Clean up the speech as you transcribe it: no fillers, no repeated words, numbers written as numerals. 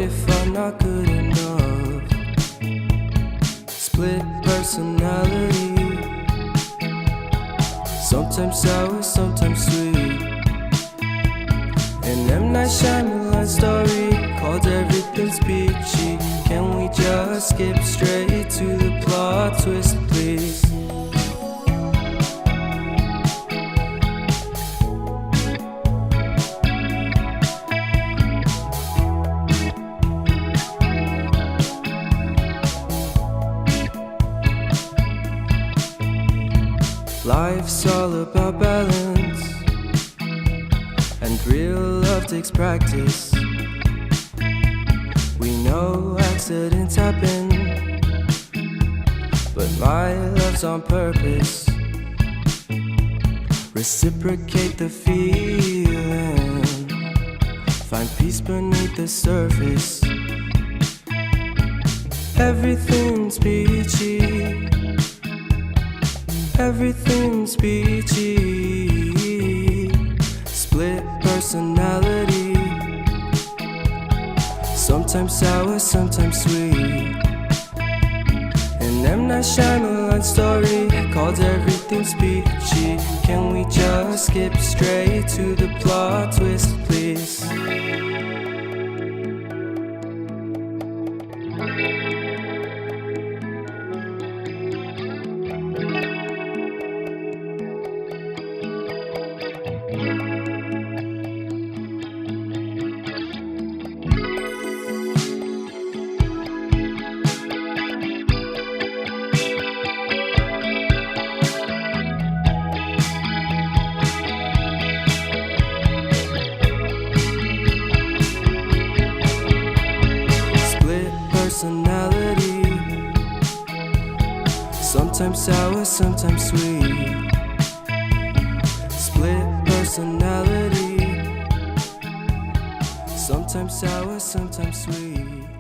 if I'm not good enough? Split personality, sometimes sour, sometimes sweet. An M. Night Shyamalan story called Everything's Peachy. Can we just skip straight to the plot twist, please? Life's all about balance, and real love takes practice. We know accidents happen, but my love's on purpose. Reciprocate the feeling, find peace beneath the surface. Everything's peachy, everything's peachy. Split personality, sometimes sour, sometimes sweet. An M. Night Shyamalan story called Everything's Peachy. Can we just skip straight to the plot twist, please? Personality, sometimes sour, sometimes sweet. Split personality, sometimes sour, sometimes sweet.